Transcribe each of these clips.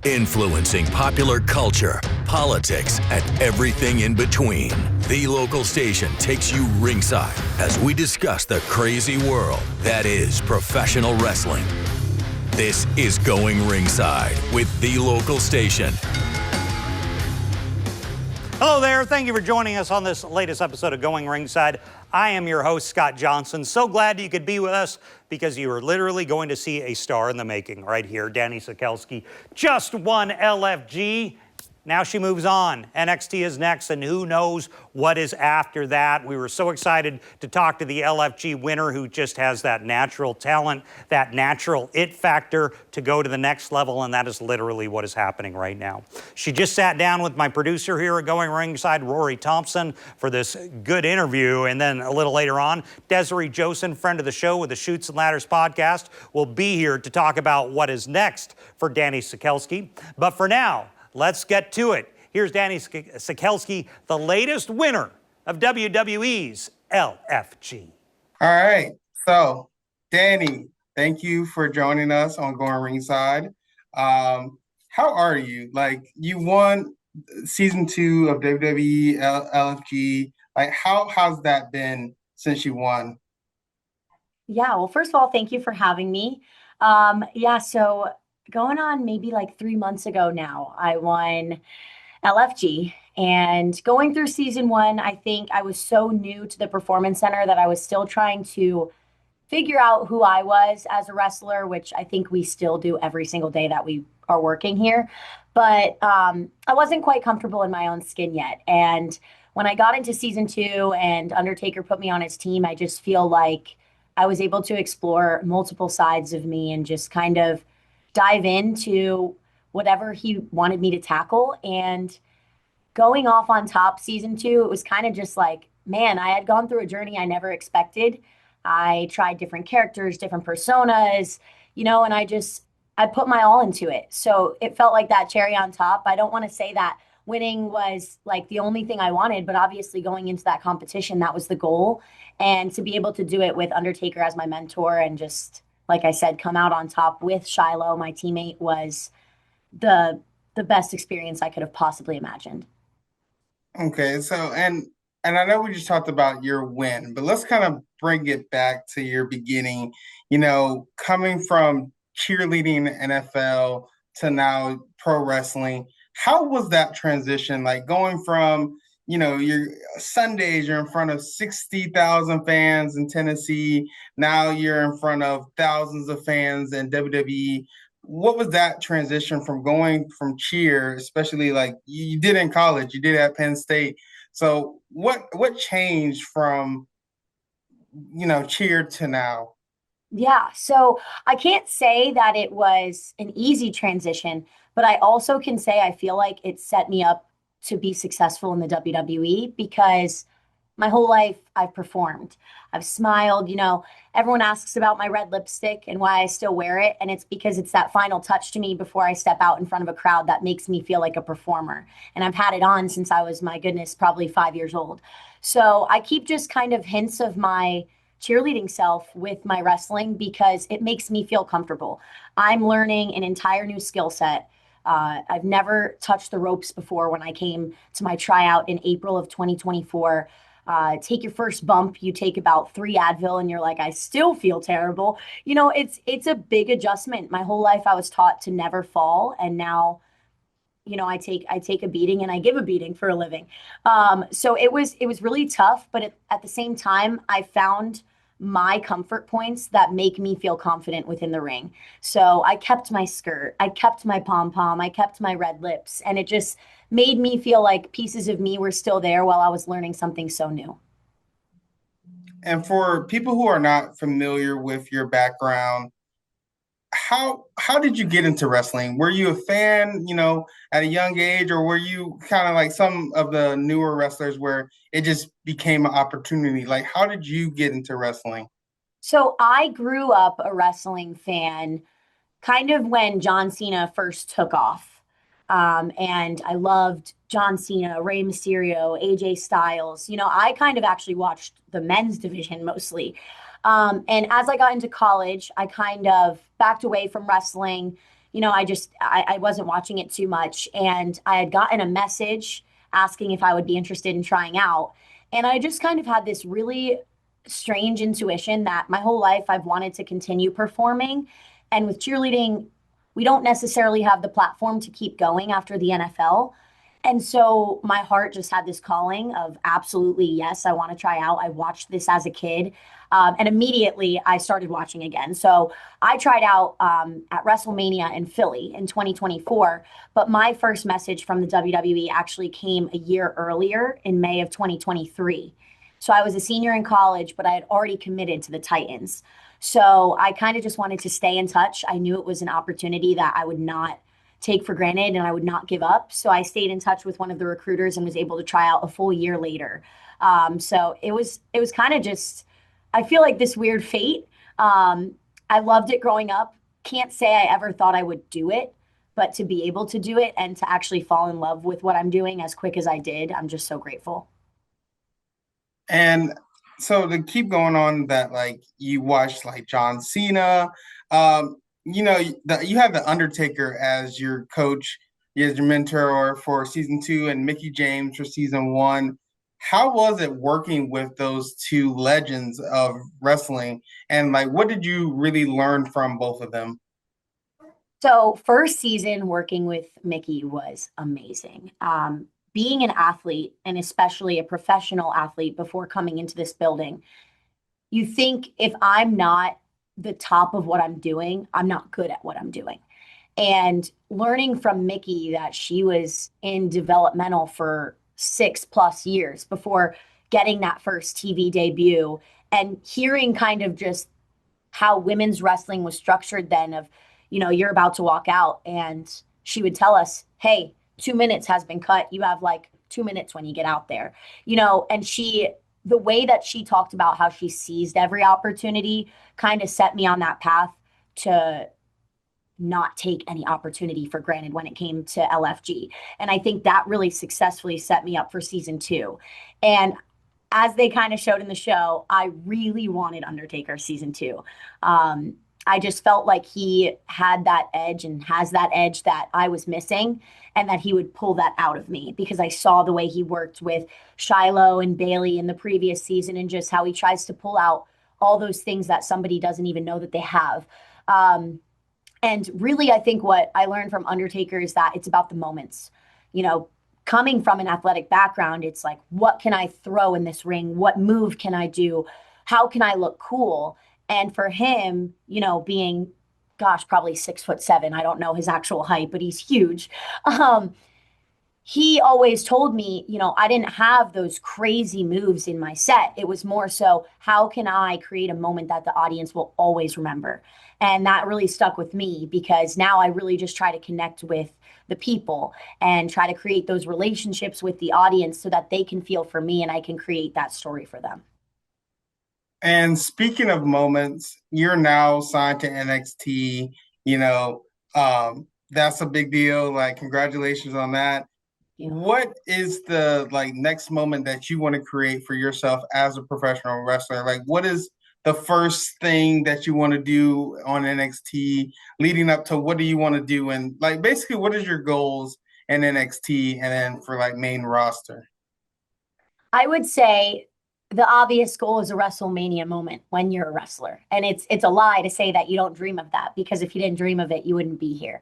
Influencing popular culture, politics, and everything in between. The local station takes you ringside as we discuss the crazy world that is professional wrestling. This is Going Ringside with The Local Station. Hello there. Thank you for joining us on this latest episode of Going Ringside. I am your host, Scott Johnson. So glad you could be with us because you are literally going to see a star in the making right here. Dani Sekelsky just won LFG. Now she moves on. NXT is next, and who knows what is after that. We were so excited to talk to the LFG winner who just has that natural talent, that natural it factor to go to the next level, and that is literally what is happening right now. She just sat down with my producer here at Going Ringside, Rory Thompson, for this good interview, and then a little later on, Desiree Josen, friend of the show with the Chutes and Ladders podcast, will be here to talk about what is next for Dani Sekelsky. But for now, let's get to it. Here's Dani Sekelsky, the latest winner of WWE's LFG. All right. So, Dani, thank you for joining us on Going Ringside. How are you? Like, you won season 2 of WWE LFG. Like, how has that been since you won? Yeah, well, first of all, thank you for having me. So going on maybe like 3 months ago now, I won LFG. And going through season 1, I think I was so new to the Performance Center that I was still trying to figure out who I was as a wrestler, which I think we still do every single day that we are working here. But I wasn't quite comfortable in my own skin yet. And when I got into season 2 and Undertaker put me on his team, I just feel like I was able to explore multiple sides of me and just kind of dive into whatever he wanted me to tackle. And going off on top season 2, it was kind of just like, man, I had gone through a journey I never expected. I tried different characters, different personas, and I put my all into it. So it felt like that cherry on top. I don't want to say that winning was like the only thing I wanted, but obviously going into that competition, that was the goal. And to be able to do it with Undertaker as my mentor and just, like I said, come out on top with Shiloh, my teammate, was the best experience I could have possibly imagined. Okay, so and I know we just talked about your win, but let's kind of bring it back to your beginning. Coming from cheerleading NFL to now pro wrestling, how was that transition? Like going from your Sundays, you're in front of 60,000 fans in Tennessee. Now you're in front of thousands of fans in WWE. What was that transition from going from cheer, especially like you did in college, you did at Penn State. So what changed from, cheer to now? Yeah, so I can't say that it was an easy transition, but I also can say I feel like it set me up to be successful in the WWE because my whole life I've performed. I've smiled, everyone asks about my red lipstick and why I still wear it. And it's because it's that final touch to me before I step out in front of a crowd that makes me feel like a performer. And I've had it on since I was, my goodness, probably 5 years old. So I keep just kind of hints of my cheerleading self with my wrestling because it makes me feel comfortable. I'm learning an entire new skill set. I've never touched the ropes before. When I came to my tryout in April of 2024, take your first bump, you take about 3 Advil and you're like, I still feel terrible. It's a big adjustment. My whole life I was taught to never fall. And now, I take a beating and I give a beating for a living. So it was really tough, but at the same time, I found my comfort points that make me feel confident within the ring. So I kept my skirt, I kept my pom-pom, I kept my red lips, and it just made me feel like pieces of me were still there while I was learning something so new. And for people who are not familiar with your background, how did you get into wrestling? Were you a fan, at a young age, or were you kind of like some of the newer wrestlers where it just became an opportunity? Like, how did you get into wrestling? So I grew up a wrestling fan kind of when John Cena first took off. And I loved John Cena, Rey Mysterio, AJ Styles. I kind of actually watched the men's division mostly. And as I got into college, I kind of backed away from wrestling, I wasn't watching it too much. And I had gotten a message asking if I would be interested in trying out. And I just kind of had this really strange intuition that my whole life I've wanted to continue performing. And with cheerleading, we don't necessarily have the platform to keep going after the NFL. And so my heart just had this calling of absolutely, yes, I want to try out. I watched this as a kid. And immediately I started watching again. So I tried out at WrestleMania in Philly in 2024. But my first message from the WWE actually came a year earlier in May of 2023. So I was a senior in college, but I had already committed to the Titans. So I kind of just wanted to stay in touch. I knew it was an opportunity that I would not take for granted and I would not give up. So I stayed in touch with one of the recruiters and was able to try out a full year later. So it was kind of just, I feel like this weird fate. I loved it growing up. Can't say I ever thought I would do it, but to be able to do it and to actually fall in love with what I'm doing as quick as I did, I'm just so grateful. And so to keep going on that, like you watched like John Cena, you have the Undertaker as your coach, as your mentor for season 2, and Mickey James for season 1. How was it working with those two legends of wrestling? And like, what did you really learn from both of them? So, first season working with Mickey was amazing. Being an athlete and especially a professional athlete before coming into this building, you think if I'm not the top of what I'm doing, I'm not good at what I'm doing. And learning from Mickey that she was in developmental for 6+ years before getting that first TV debut and hearing kind of just how women's wrestling was structured then of, you're about to walk out and she would tell us, hey, 2 minutes has been cut. You have like 2 minutes when you get out there, and the way that she talked about how she seized every opportunity kind of set me on that path to not take any opportunity for granted when it came to LFG. And I think that really successfully set me up for season 2. And as they kind of showed in the show, I really wanted Undertaker season 2. I just felt like he had that edge and has that edge that I was missing, and that he would pull that out of me because I saw the way he worked with Shiloh and Bailey in the previous season and just how he tries to pull out all those things that somebody doesn't even know that they have. And really, I think what I learned from Undertaker is that it's about the moments. You know, coming from an athletic background, it's like, what can I throw in this ring? What move can I do? How can I look cool? And for him, being, gosh, probably 6'7", I don't know his actual height, but he's huge. He always told me, I didn't have those crazy moves in my set. It was more so, how can I create a moment that the audience will always remember? And that really stuck with me because now I really just try to connect with the people and try to create those relationships with the audience so that they can feel for me and I can create that story for them. And speaking of moments, you're now signed to NXT. That's a big deal. Like, congratulations on that. Yeah. What is the next moment that you want to create for yourself as a professional wrestler? Like, what is the first thing that you want to do on NXT leading up to what do you want to do? And basically, what is your goals in NXT and then for main roster? I would say the obvious goal is a WrestleMania moment when you're a wrestler. And it's a lie to say that you don't dream of that because if you didn't dream of it, you wouldn't be here.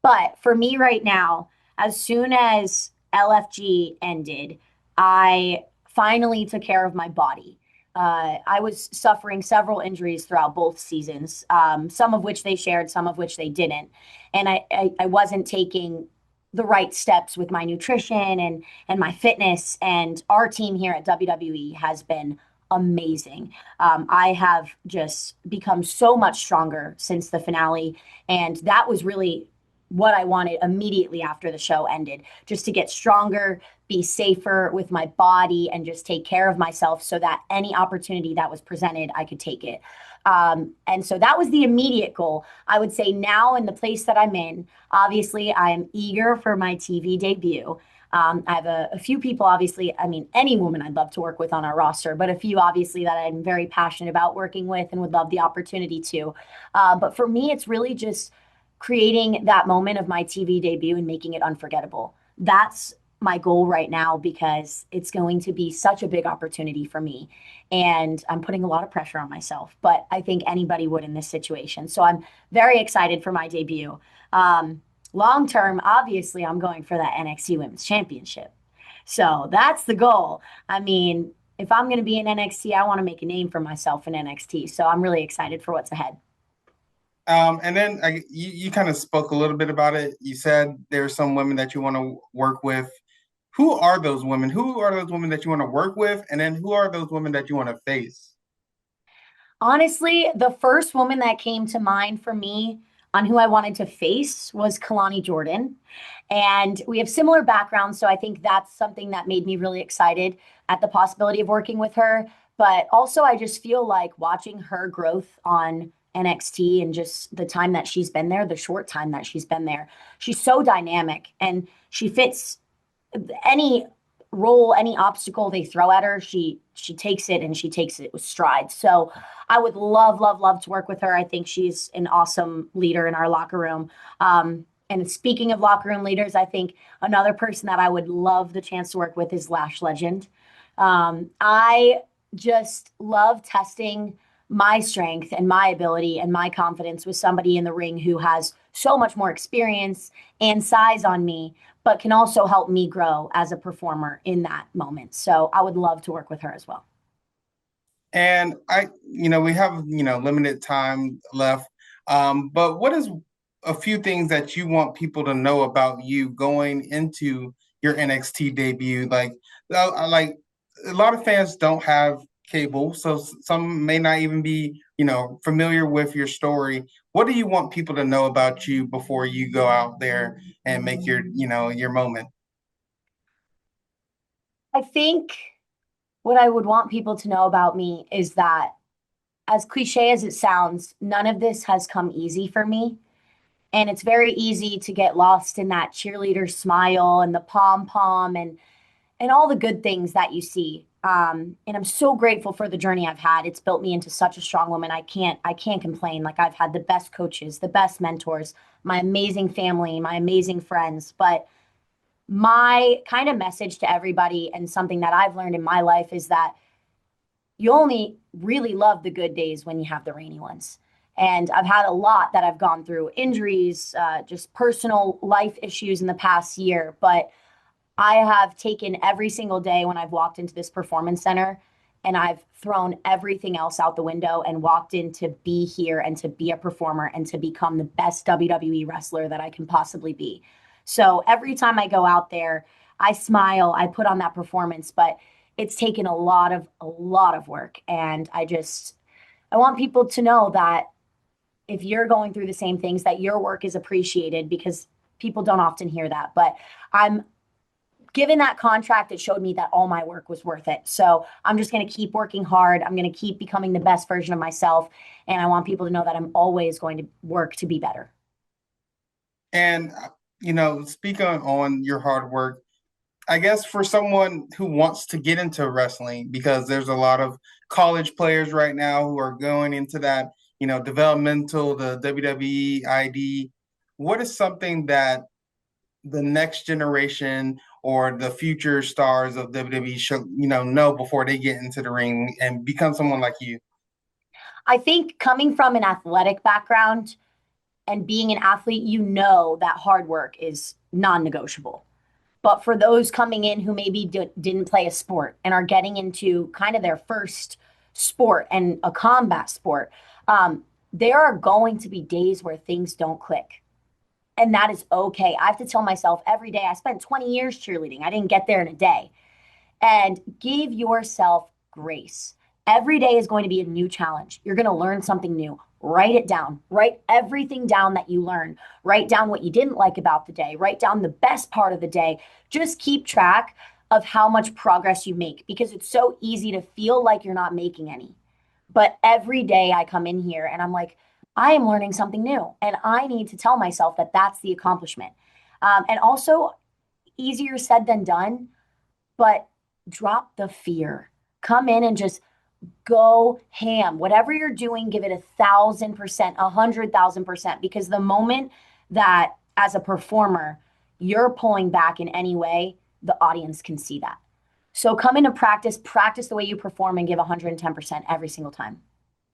But for me right now, as soon as LFG ended, I finally took care of my body. I was suffering several injuries throughout both seasons, some of which they shared, some of which they didn't. And I wasn't taking the right steps with my nutrition and my fitness. And our team here at WWE has been amazing. I have just become so much stronger since the finale. And that was really what I wanted immediately after the show ended, just to get stronger, be safer with my body, and just take care of myself so that any opportunity that was presented, I could take it. And so that was the immediate goal. I would say now in the place that I'm in, obviously I am eager for my TV debut. I have a few people, obviously, I mean, any woman I'd love to work with on our roster, but a few obviously that I'm very passionate about working with and would love the opportunity to. But for me, it's really just creating that moment of my TV debut and making it unforgettable. That's my goal right now because it's going to be such a big opportunity for me. And I'm putting a lot of pressure on myself, but I think anybody would in this situation. So I'm very excited for my debut. Long term, obviously, I'm going for that NXT Women's Championship. So that's the goal. I mean, if I'm going to be in NXT, I want to make a name for myself in NXT. So I'm really excited for what's ahead. And then you kind of spoke a little bit about it. You said there's some women that you want to work with. Who are those women? Who are those women that you want to work with? And then who are those women that you want to face? Honestly, the first woman that came to mind for me on who I wanted to face was Kalani Jordan. And we have similar backgrounds. So I think that's something that made me really excited at the possibility of working with her. But also, I just feel like watching her growth on NXT and just the time that she's been there, the short time that she's been there, she's so dynamic and she fits any role, any obstacle they throw at her, she takes it and she takes it with stride. So I would love, love, love to work with her. I think she's an awesome leader in our locker room. And speaking of locker room leaders, I think another person that I would love the chance to work with is Lash Legend. I just love testing my strength and my ability and my confidence with somebody in the ring who has so much more experience and size on me, but can also help me grow as a performer in that moment. So I would love to work with her as well. And we have, limited time left. But what is a few things that you want people to know about you going into your NXT debut? Like a lot of fans don't have cable, so some may not even be, familiar with your story. What do you want people to know about you before you go out there and make your moment? I think what I would want people to know about me is that, as cliche as it sounds, none of this has come easy for me. And it's very easy to get lost in that cheerleader smile and the pom pom and all the good things that you see. And I'm so grateful for the journey I've had. It's built me into such a strong woman. I can't complain. Like, I've had the best coaches, the best mentors, my amazing family, my amazing friends. But my kind of message to everybody and something that I've learned in my life is that you only really love the good days when you have the rainy ones. And I've had a lot that I've gone through, injuries, just personal life issues in the past year. But I have taken every single day when I've walked into this performance center and I've thrown everything else out the window and walked in to be here and to be a performer and to become the best WWE wrestler that I can possibly be. So every time I go out there, I smile, I put on that performance, but it's taken a lot of work. And I want people to know that if you're going through the same things, that your work is appreciated, because people don't often hear that. But I'm given that contract, it showed me that all my work was worth it. So I'm just going to keep working hard. I'm going to keep becoming the best version of myself. And I want people to know that I'm always going to work to be better. And, speaking on your hard work, I guess for someone who wants to get into wrestling, because there's a lot of college players right now who are going into that, developmental, the WWE ID, what is something that the next generation or the future stars of WWE should, know before they get into the ring and become someone like you? I think coming from an athletic background and being an athlete, you know that hard work is non-negotiable. But for those coming in who maybe didn't play a sport and are getting into kind of their first sport and a combat sport, there are going to be days where things don't click. And that is okay. I have to tell myself every day, I spent 20 years cheerleading. I didn't get there in a day. And give yourself grace. Every day is going to be a new challenge. You're going to learn something new. Write it down. Write everything down that you learn. Write down what you didn't like about the day. Write down the best part of the day. Just keep track of how much progress you make, because it's so easy to feel like you're not making any. But every day I come in here and I'm like, I am learning something new. And I need to tell myself that that's the accomplishment. And also, easier said than done, but drop the fear. Come in and just go ham. Whatever you're doing, give it 1,000%, 100,000%, because the moment that as a performer, you're pulling back in any way, the audience can see that. So come into practice the way you perform and give 110% every single time.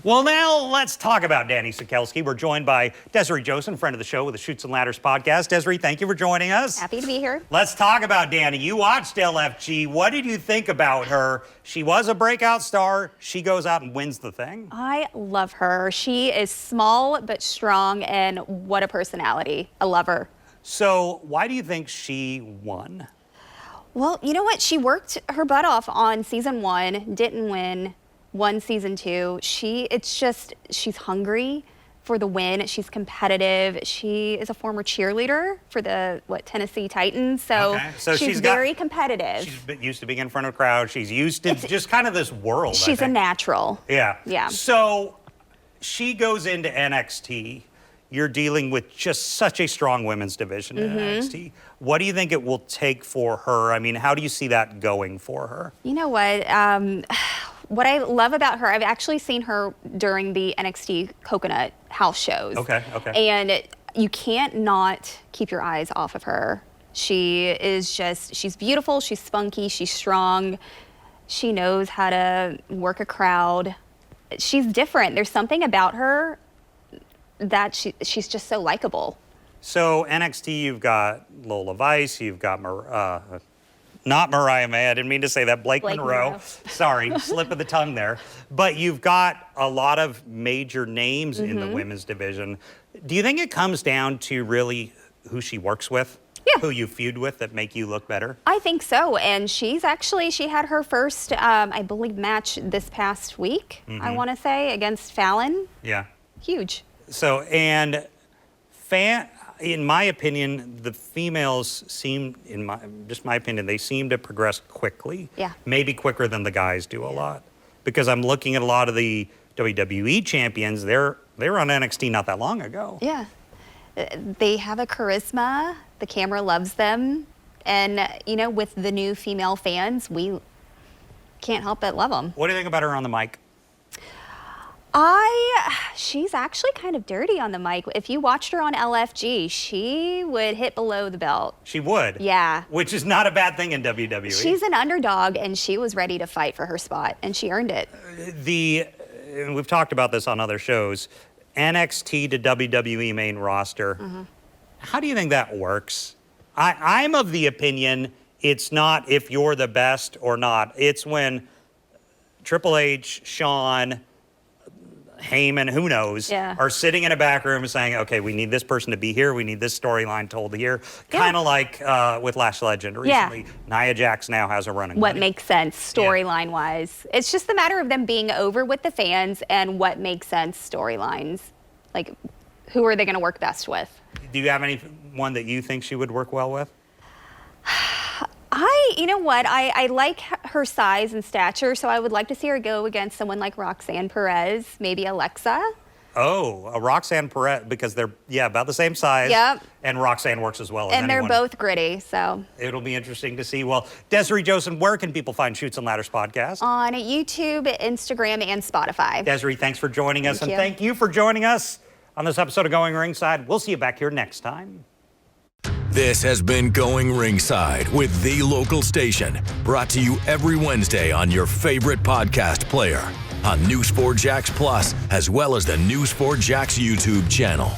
Well, now let's talk about Dani Sekelsky. We're joined by Desiree Joseph, friend of the show with the Chutes and Ladders podcast. Desiree, thank you for joining us. Happy to be here. Let's talk about Dani. You watched LFG. What did you think about her? She was a breakout star. She goes out and wins the thing. I love her. She is small but strong, and what a personality. I love her. So why do you think she won? Well, you know what? She worked her butt off on season 1, didn't win. Won season 2. She's hungry for the win. She's competitive. She is a former cheerleader for the Tennessee Titans. So, she's very competitive. She's used to being in front of a crowd. She's used to just kind of this world. She's a natural. Yeah. Yeah. So she goes into NXT. You're dealing with just such a strong women's division in NXT. What do you think it will take for her? I mean, how do you see that going for her? You know what? What I love about her, I've actually seen her during the NXT Coconut house shows. Okay. And you can't not keep your eyes off of her. She's beautiful, she's spunky, she's strong. She knows how to work a crowd. She's different. There's something about her that she's just so likable. So NXT, you've got Lola Vice, you've got not Mariah May, I didn't mean to say that, Blake Monroe. Sorry, slip of the tongue there. But you've got a lot of major names in the women's division. Do you think it comes down to really who she works with? Yeah. Who you feud with that make you look better? I think so. And she had her first, I believe, match this past week, I want to say, against Fallon. Yeah. Huge. So, in my opinion, the females seem, my opinion, they seem to progress quickly. Yeah. Maybe quicker than the guys do a lot. Because I'm looking at a lot of the WWE champions, they're on NXT not that long ago. Yeah. They have a charisma. The camera loves them. And, with the new female fans, we can't help but love them. What do you think about her on the mic? She's actually kind of dirty on the mic. If you watched her on LFG, she would hit below the belt. She would? Yeah. Which is not a bad thing in WWE. She's an underdog, and she was ready to fight for her spot, and she earned it. And we've talked about this on other shows, NXT to WWE main roster. How do you think that works? I'm of the opinion it's not if you're the best or not. It's when Triple H, Shawn, Heyman, who knows, are sitting in a back room saying, okay, we need this person to be here. We need this storyline told here. Kind of like with Lash Legend recently. Nia Jax now has a running. What makes sense storyline-wise. It's just a matter of them being over with the fans and what makes sense storylines. Like, who are they going to work best with? Do you have anyone that you think she would work well with? You know what? I like her size and stature, so I would like to see her go against someone like Roxanne Perez, maybe Alexa. Oh, a Roxanne Perez, because they're, about the same size. Yep. And Roxanne works as well as anyone. And they're both gritty, so. It'll be interesting to see. Well, Desiree Joseph, where can people find Chutes and Ladders podcast? On YouTube, Instagram, and Spotify. Desiree, thanks for joining us. Thank you. Thank you for joining us on this episode of Going Ringside. We'll see you back here next time. This has been Going Ringside with The Local Station, brought to you every Wednesday on your favorite podcast player, on News4 Jax Plus, as well as the News4 Jax YouTube channel.